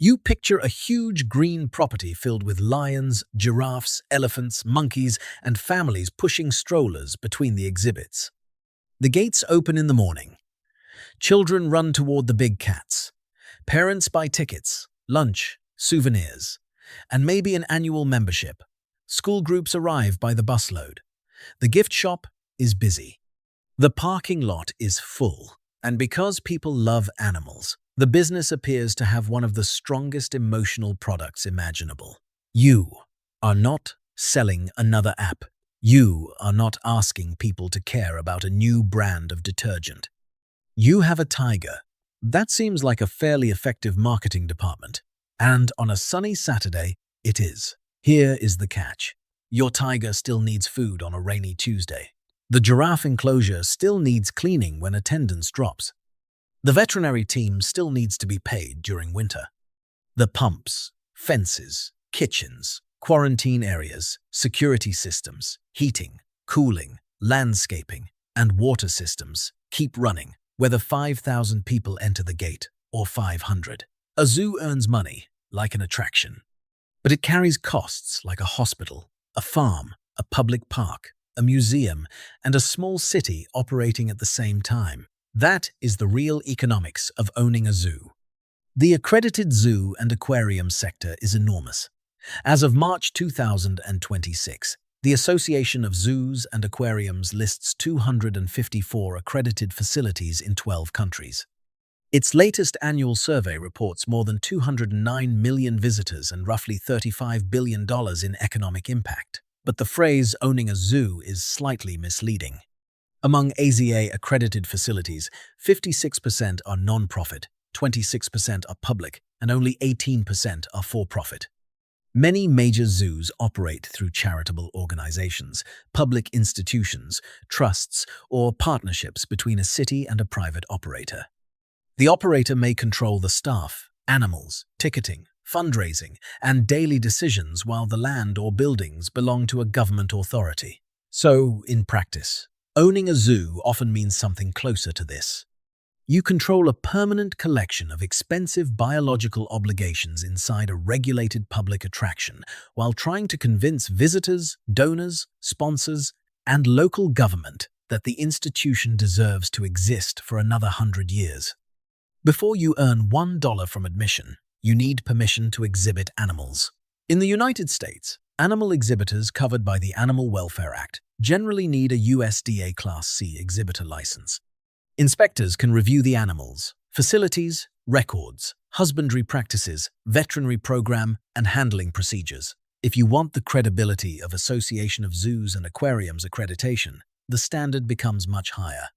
You picture a huge green property filled with lions, giraffes, elephants, monkeys, and families pushing strollers between the exhibits. The gates open in the morning. Children run toward the big cats. Parents buy tickets, lunch, souvenirs, and maybe an annual membership. School groups arrive by the busload. The gift shop is busy. The parking lot is full. And because people love animals, the business appears to have one of the strongest emotional products imaginable. You are not selling another app. You are not asking people to care about a new brand of detergent. You have a tiger. That seems like a fairly effective marketing department. And on a sunny Saturday, it is. Here is the catch. Your tiger still needs food on a rainy Tuesday. The giraffe enclosure still needs cleaning when attendance drops. The veterinary team still needs to be paid during winter. The pumps, fences, kitchens, quarantine areas, security systems, heating, cooling, landscaping, and water systems keep running, whether 5,000 people enter the gate or 500. A zoo earns money, like an attraction. But it carries costs like a hospital, a farm, a public park, a museum, and a small city operating at the same time. That is the real economics of owning a zoo. The accredited zoo and aquarium sector is enormous. As of March 2026, the Association of Zoos and Aquariums lists 254 accredited facilities in 12 countries. Its latest annual survey reports more than 209 million visitors and roughly $35 billion in economic impact. But the phrase owning a zoo is slightly misleading. Among AZA-accredited facilities, 56% are non-profit, 26% are public, and only 18% are for-profit. Many major zoos operate through charitable organizations, public institutions, trusts, or partnerships between a city and a private operator. The operator may control the staff, animals, ticketing, fundraising, and daily decisions while the land or buildings belong to a government authority. So, in practice, owning a zoo often means something closer to this. You control a permanent collection of expensive biological obligations inside a regulated public attraction while trying to convince visitors, donors, sponsors, and local government that the institution deserves to exist for another 100 years. Before you earn $1 from admission, you need permission to exhibit animals. In the United States, animal exhibitors covered by the Animal Welfare Act generally need a USDA Class C exhibitor license. Inspectors can review the animals, facilities, records, husbandry practices, veterinary program, and handling procedures. If you want the credibility of Association of Zoos and Aquariums accreditation, the standard becomes much higher.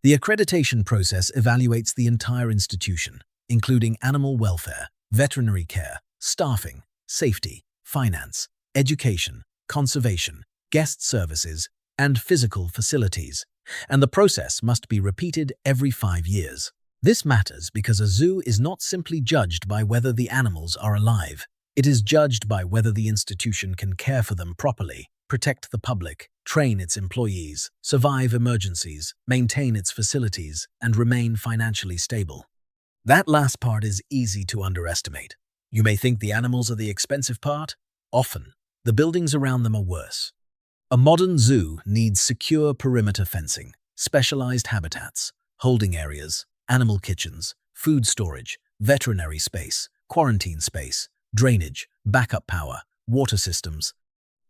The accreditation process evaluates the entire institution, including animal welfare, veterinary care, staffing, safety, finance, education, conservation, guest services, and physical facilities. And the process must be repeated every 5 years. This matters because a zoo is not simply judged by whether the animals are alive. It is judged by whether the institution can care for them properly, protect the public, train its employees, survive emergencies, maintain its facilities, and remain financially stable. That last part is easy to underestimate. You may think the animals are the expensive part. Often, the buildings around them are worse. A modern zoo needs secure perimeter fencing, specialized habitats, holding areas, animal kitchens, food storage, veterinary space, quarantine space, drainage, backup power, water systems,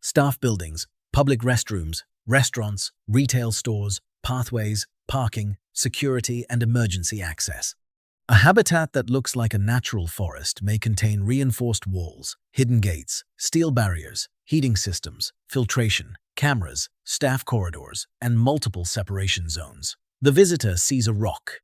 staff buildings, public restrooms, restaurants, retail stores, pathways, parking, security, and emergency access. A habitat that looks like a natural forest may contain reinforced walls, hidden gates, steel barriers, heating systems, filtration, cameras, staff corridors, and multiple separation zones. The visitor sees a rock.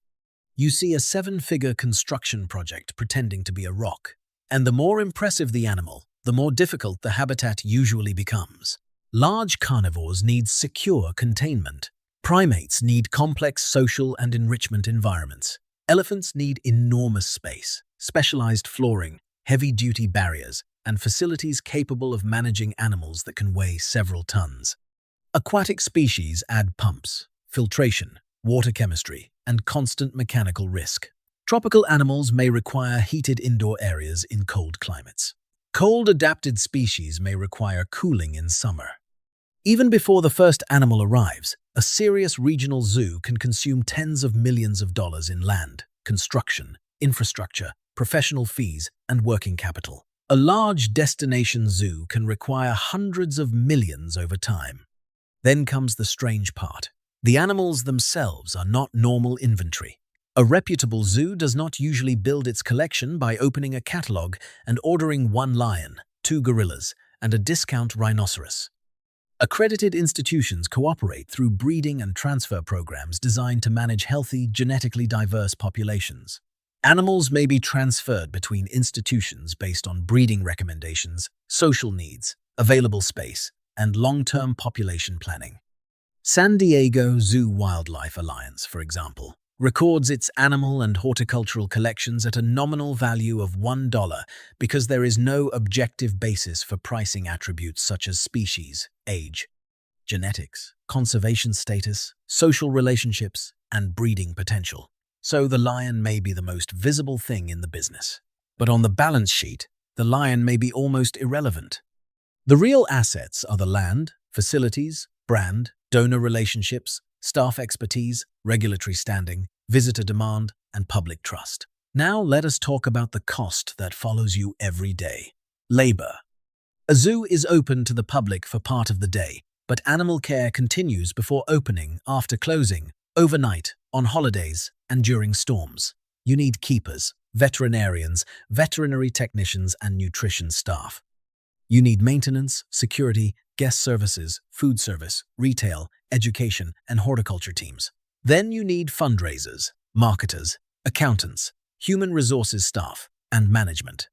You see a 7-figure construction project pretending to be a rock. And the more impressive the animal, the more difficult the habitat usually becomes. Large carnivores need secure containment. Primates need complex social and enrichment environments. Elephants need enormous space, specialized flooring, heavy-duty barriers, and facilities capable of managing animals that can weigh several tons. Aquatic species add pumps, filtration, water chemistry, and constant mechanical risk. Tropical animals may require heated indoor areas in cold climates. Cold-adapted species may require cooling in summer. Even before the first animal arrives, a serious regional zoo can consume tens of millions of dollars in land, construction, infrastructure, professional fees, and working capital. A large destination zoo can require hundreds of millions over time. Then comes the strange part. The animals themselves are not normal inventory. A reputable zoo does not usually build its collection by opening a catalog and ordering 1 lion, 2 gorillas, and a discount rhinoceros. Accredited institutions cooperate through breeding and transfer programs designed to manage healthy, genetically diverse populations. Animals may be transferred between institutions based on breeding recommendations, social needs, available space, and long-term population planning. San Diego Zoo Wildlife Alliance, for example, records its animal and horticultural collections at a nominal value of $1 because there is no objective basis for pricing attributes such as species, age, genetics, conservation status, social relationships, and breeding potential. So the lion may be the most visible thing in the business. But on the balance sheet, the lion may be almost irrelevant. The real assets are the land, facilities, brand, donor relationships, staff expertise, regulatory standing, visitor demand, and public trust. Now let us talk about the cost that follows you every day. Labor. A zoo is open to the public for part of the day, but animal care continues before opening, after closing, overnight, on holidays, and during storms. You need keepers, veterinarians, veterinary technicians, and nutrition staff. You need maintenance, security, guest services, food service, retail, education, and horticulture teams. Then you need fundraisers, marketers, accountants, human resources staff, and management.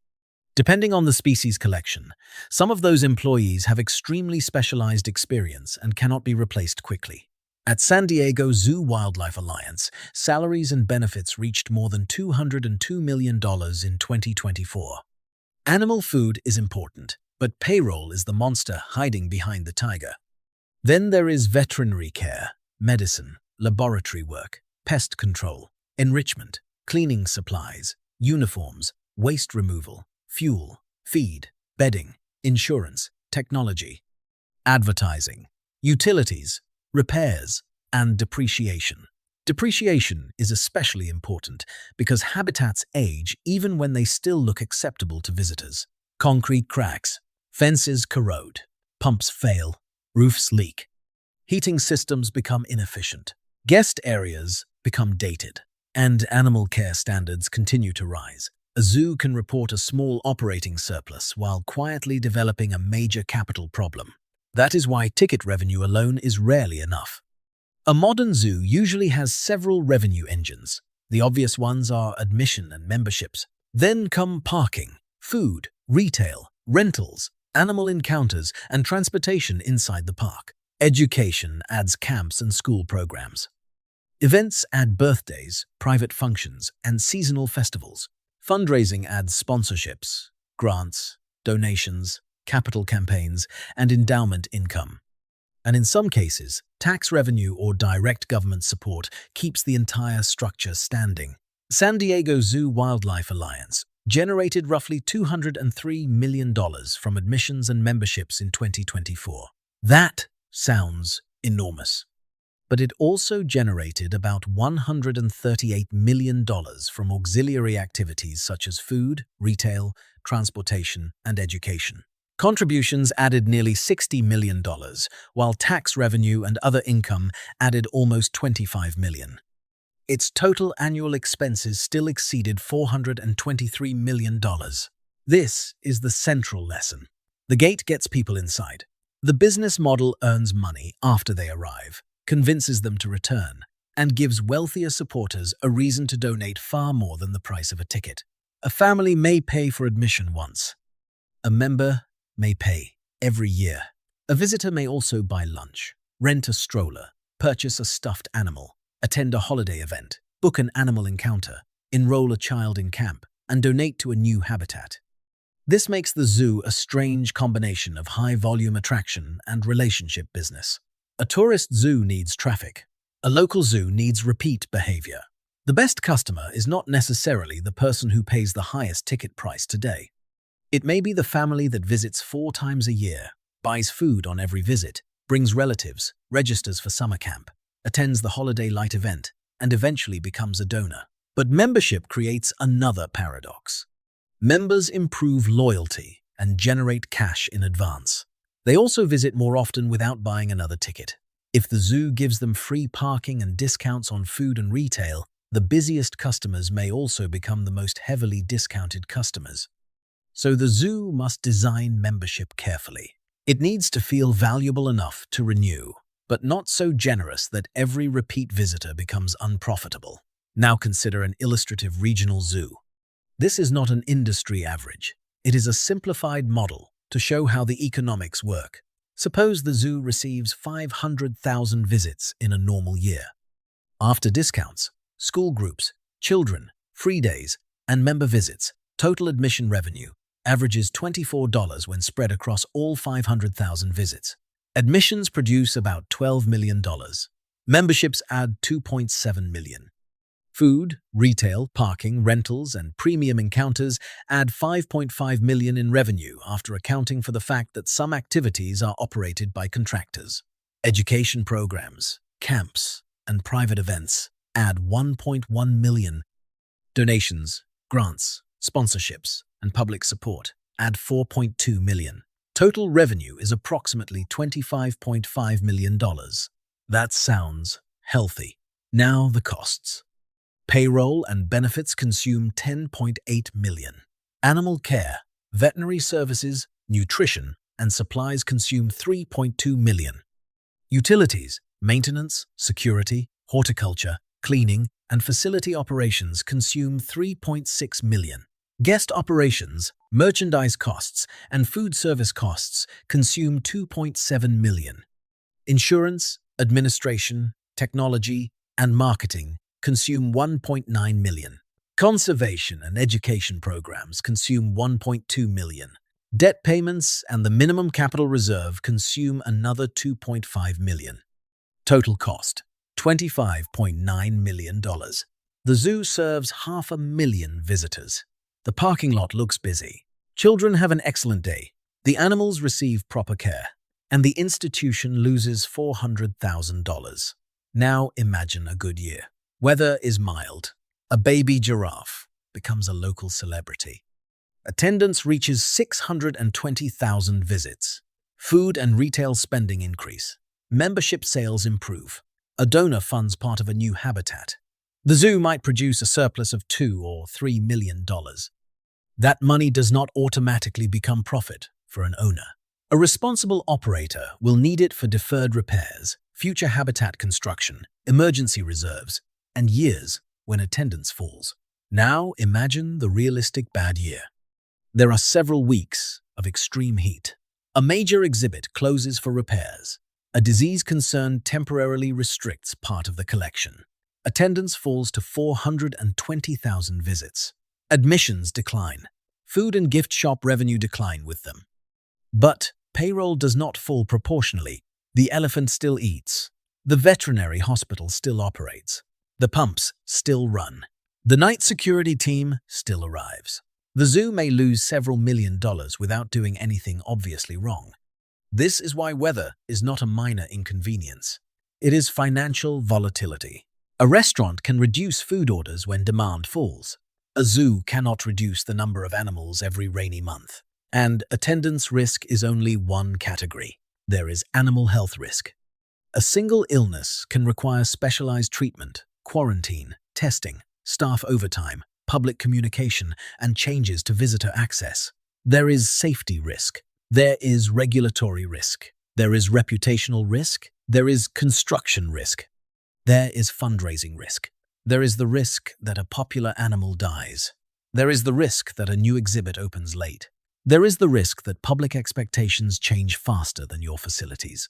Depending on the species collection, some of those employees have extremely specialized experience and cannot be replaced quickly. At San Diego Zoo Wildlife Alliance, salaries and benefits reached more than $202 million in 2024. Animal food is important, but payroll is the monster hiding behind the tiger. Then there is veterinary care, medicine, laboratory work, pest control, enrichment, cleaning supplies, uniforms, waste removal, fuel, feed, bedding, insurance, technology, advertising, utilities, repairs, and depreciation. Depreciation is especially important because habitats age even when they still look acceptable to visitors. Concrete cracks, fences corrode, pumps fail, roofs leak. Heating systems become inefficient. Guest areas become dated, and animal care standards continue to rise. A zoo can report a small operating surplus while quietly developing a major capital problem. That is why ticket revenue alone is rarely enough. A modern zoo usually has several revenue engines. The obvious ones are admission and memberships. Then come parking, food, retail, rentals, animal encounters, and transportation inside the park. Education adds camps and school programs. Events add birthdays, private functions, and seasonal festivals. Fundraising adds sponsorships, grants, donations, capital campaigns, and endowment income. And in some cases, tax revenue or direct government support keeps the entire structure standing. San Diego Zoo Wildlife Alliance generated roughly $203 million from admissions and memberships in 2024. That sounds enormous. But it also generated about $138 million from auxiliary activities such as food, retail, transportation, and education. Contributions added nearly $60 million, while tax revenue and other income added almost $25 million. Its total annual expenses still exceeded $423 million. This is the central lesson. The gate gets people inside. The business model earns money after they arrive, convinces them to return, and gives wealthier supporters a reason to donate far more than the price of a ticket. A family may pay for admission once. A member may pay every year. A visitor may also buy lunch, rent a stroller, purchase a stuffed animal, attend a holiday event, book an animal encounter, enroll a child in camp, and donate to a new habitat. This makes the zoo a strange combination of high-volume attraction and relationship business. A tourist zoo needs traffic. A local zoo needs repeat behavior. The best customer is not necessarily the person who pays the highest ticket price today. It may be the family that visits 4 times a year, buys food on every visit, brings relatives, registers for summer camp, attends the holiday light event, and eventually becomes a donor. But membership creates another paradox. Members improve loyalty and generate cash in advance. They also visit more often without buying another ticket. If the zoo gives them free parking and discounts on food and retail, the busiest customers may also become the most heavily discounted customers. So the zoo must design membership carefully. It needs to feel valuable enough to renew, but not so generous that every repeat visitor becomes unprofitable. Now consider an illustrative regional zoo. This is not an industry average. It is a simplified model to show how the economics work. Suppose the zoo receives 500,000 visits in a normal year. After discounts, school groups, children, free days, and member visits, total admission revenue averages $24 when spread across all 500,000 visits. Admissions produce about $12 million. Memberships add $2.7 million. Food, retail, parking, rentals, and premium encounters add $5.5 million in revenue after accounting for the fact that some activities are operated by contractors. Education programs, camps, and private events add $1.1 million. Donations, grants, sponsorships, and public support add $4.2 million. Total revenue is approximately $25.5 million. That sounds healthy. Now the costs. Payroll and benefits consume $10.8 million. Animal care, veterinary services, nutrition, and supplies consume $3.2 million. Utilities, maintenance, security, horticulture, cleaning, and facility operations consume $3.6 million. Guest operations, merchandise costs, and food service costs consume $2.7 million. Insurance, administration, technology, and marketing consume $1.9 million. Conservation and education programs consume $1.2 million. Debt payments and the minimum capital reserve consume another $2.5 million. Total cost, $25.9 million. The zoo serves 500,000 visitors. The parking lot looks busy. Children have an excellent day. The animals receive proper care. And the institution loses $400,000. Now imagine a good year. Weather is mild. A baby giraffe becomes a local celebrity. Attendance reaches 620,000 visits. Food and retail spending increase. Membership sales improve. A donor funds part of a new habitat. The zoo might produce a surplus of $2 or $3 million. That money does not automatically become profit for an owner. A responsible operator will need it for deferred repairs, future habitat construction, emergency reserves, and years when attendance falls. Now imagine the realistic bad year. There are several weeks of extreme heat. A major exhibit closes for repairs. A disease concern temporarily restricts part of the collection. Attendance falls to 420,000 visits. Admissions decline. Food and gift shop revenue decline with them. But payroll does not fall proportionally. The elephant still eats. The veterinary hospital still operates. The pumps still run. The night security team still arrives. The zoo may lose several $1 million without doing anything obviously wrong. This is why weather is not a minor inconvenience. It is financial volatility. A restaurant can reduce food orders when demand falls. A zoo cannot reduce the number of animals every rainy month. And attendance risk is only one category. There is animal health risk. A single illness can require specialized treatment, quarantine, testing, staff overtime, public communication, and changes to visitor access. There is safety risk. There is regulatory risk. There is reputational risk. There is construction risk. There is fundraising risk. There is the risk that a popular animal dies. There is the risk that a new exhibit opens late. There is the risk that public expectations change faster than your facilities.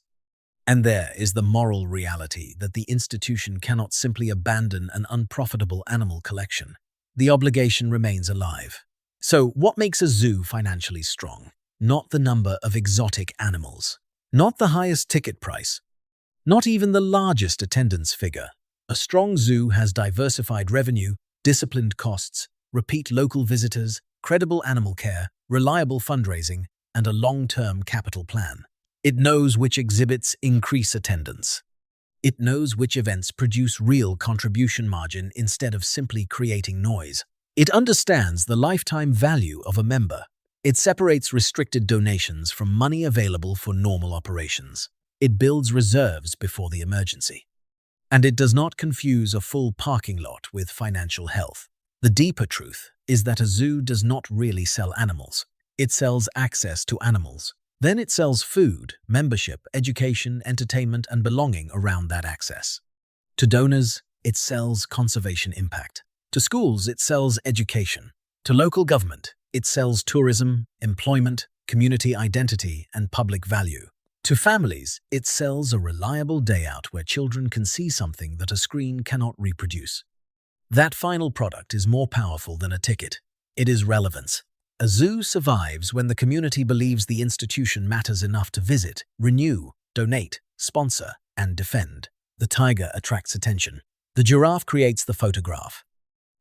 And there is the moral reality that the institution cannot simply abandon an unprofitable animal collection. The obligation remains alive. So, what makes a zoo financially strong? Not the number of exotic animals. Not the highest ticket price. Not even the largest attendance figure. A strong zoo has diversified revenue, disciplined costs, repeat local visitors, credible animal care, reliable fundraising, and a long-term capital plan. It knows which exhibits increase attendance. It knows which events produce real contribution margin instead of simply creating noise. It understands the lifetime value of a member. It separates restricted donations from money available for normal operations. It builds reserves before the emergency. And it does not confuse a full parking lot with financial health. The deeper truth is that a zoo does not really sell animals. It sells access to animals. Then it sells food, membership, education, entertainment, and belonging around that access. To donors, it sells conservation impact. To schools, it sells education. To local government, it sells tourism, employment, community identity, and public value. To families, it sells a reliable day out where children can see something that a screen cannot reproduce. That final product is more powerful than a ticket. It is relevance. A zoo survives when the community believes the institution matters enough to visit, renew, donate, sponsor, and defend. The tiger attracts attention. The giraffe creates the photograph.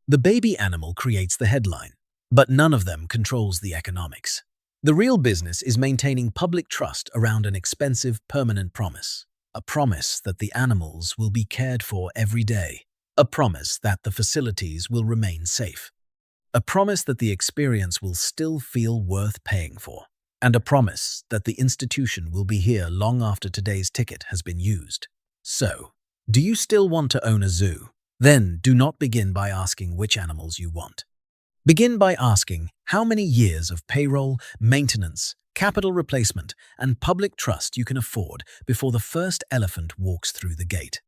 The baby animal creates the headline. But none of them controls the economics. The real business is maintaining public trust around an expensive, permanent promise. A promise that the animals will be cared for every day. A promise that the facilities will remain safe. A promise that the experience will still feel worth paying for. And a promise that the institution will be here long after today's ticket has been used. So, do you still want to own a zoo? Then do not begin by asking which animals you want. Begin by asking how many years of payroll, maintenance, capital replacement, and public trust you can afford before the first elephant walks through the gate.